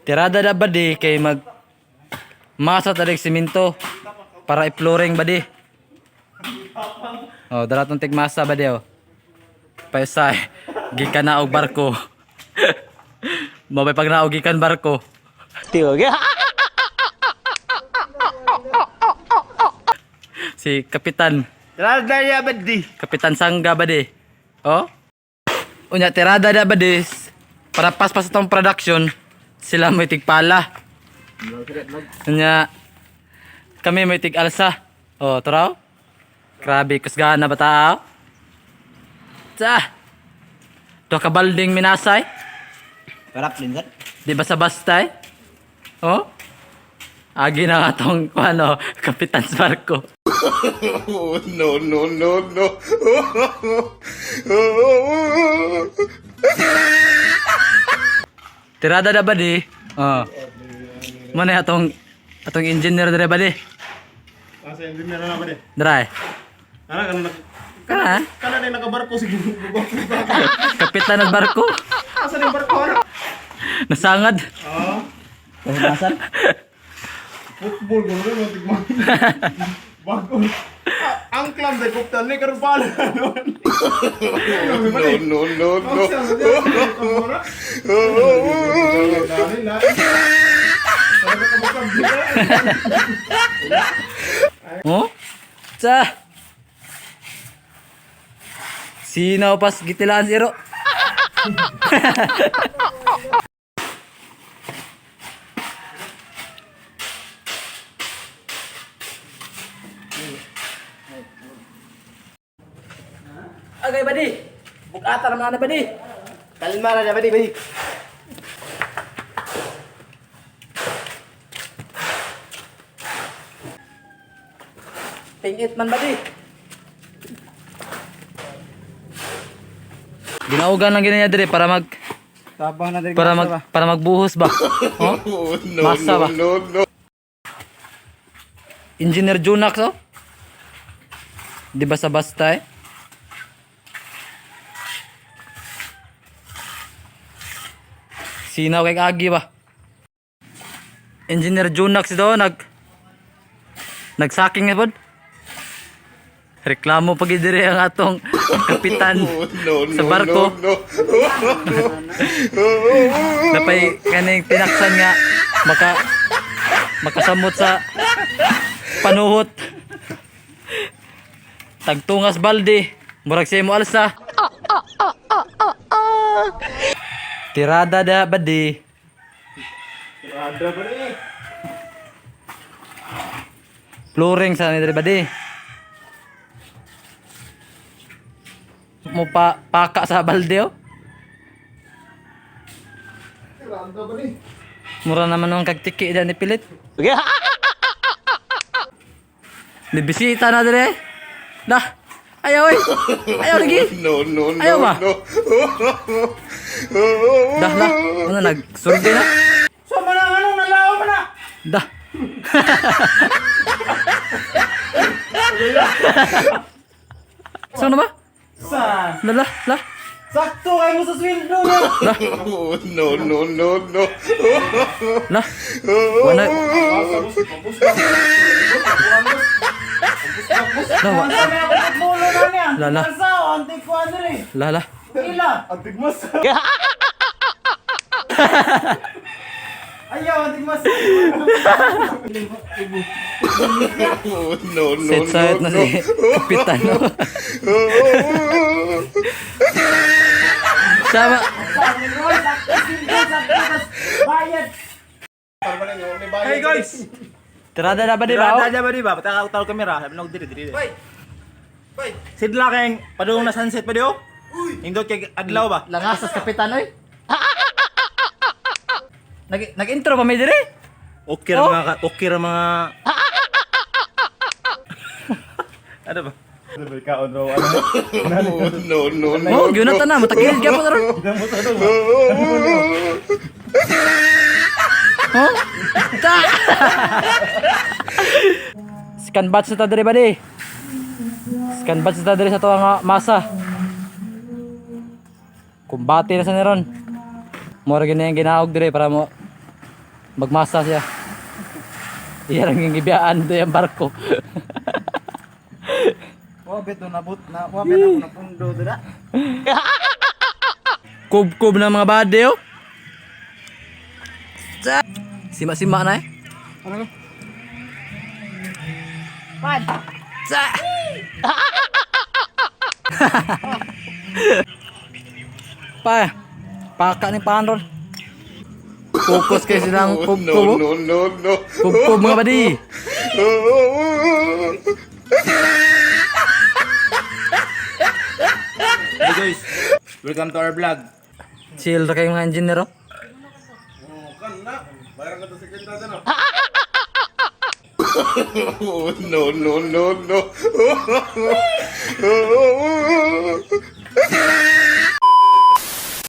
Tirada na ba di kay mag masa talig siminto para i-flooring ba di? Oh, darat ng tigmasa ba di oh. Paisay, gikan na og barko. Mabay pag naog gikan barko. Tiwag. Si Kapitan. Tirada ya badi. Kapitan Sangga ba di? Oh? Unya tirada na ba di? Para paspas itong production, sila may tigpala. Unya kami may tig-alsa. Oh, taraw. Grabe, kusgahan na ba tao? Tsa! Do ka balding minasay? Parap din sir. Di basta-basta eh? Oh? Agi na nga tong ano, kapitan sa barko. Oh, no, no, no, no. Tirada na ba di? Oh. Mana atong engineer dire ba di? Asa engineer na ba di? Dry. Ana Kana? kana na nakabarko sige. Kapitan ng barko. Asa ni barko ana? Nasangad. Ah, Pasabasan. football ko rin mo tigman. Bago. Ang clam de koptal ni karon pala. No, no, no, no. Oh? Tsa! Sinaw pas gitilaan si Iro. Agay ba di? Bukatan naman na ba di? Kalma na badi badi. Tingit man ba di? Ginaugan lang ginanya dire para Tabang na din. para magbuhos ba? Oh? Oh, no, Masa no, ba? no, no. Engineer Junax oh? Di basta-basta eh? Sinaw kay Agi ba? Engineer Junax daw nagsaking nga pod. Reklamo pag dire ang atong kapitan Oh, no, no, sa barko. no, no. Napay kaning tinaksan nga makasamot sa panuhot. Tagtungas balde, murag siya mo alsa. Tirada da badi. Ada ba ni? Flooring sa ni badi. Mo paka sa balde oh. Ada ba ni? Mura naman ang kagtiki dyan ni pilit. Okay. Nibisita na dire. Dah. Ayaw eh. Ayaw lagi. No, no, no, Ayaw ba? no. Dah lah. Ano nagsurvey na? So man ang anong nalaw man na? Dah. Saan na ba? Sa Lah. sakto kay mo sa sweldo niya. Oh, no, no, no, no. Lah. Wala. Lah. wa- Sa may ako pulo na niya. Lala. Sa antik ko andre. Lah. Ila, antik mas. Ayaw, antik mas. Oh, no, no, Set na no, si kapitan. No? Sama. Bayad. Hey guys. Tirada na ba di ba? Tirada ba di ba? Pataka ko tawag kamera. Sabi nang diri. Sidla kayong padung na sunset pa di oh. Indot kay adlaw ba? Langasas kapitan oy. Nag-intro pa may dire? Okay Oh. ra mga Ano ba? Kaon raw ano. Oh, no, no, no. Oh, yun na na, matagilid ka po na ron. Oh? Ta! Scan batch na ta dire ba di? Scan batch na ta dire sa tuwa nga masa. Kumbati na sa niron. Mura gina yung ginaog dire para mo Magmasa siya. Iyarang yung ibiyaan doon yung barko. Wabit na nabut na. Wabit ako na pundo doon. Kub-kub na mga bade oh. Sima-sima na eh. Ano? Pad. Sa. Pa. Paka ni Panron. Fokus kayo silang No, kub-kub. no, no, no. Kub-kub mga badi. Hey guys, welcome to our vlog. Chill na kayo mga engineer oh. Oh, no, no, no, no.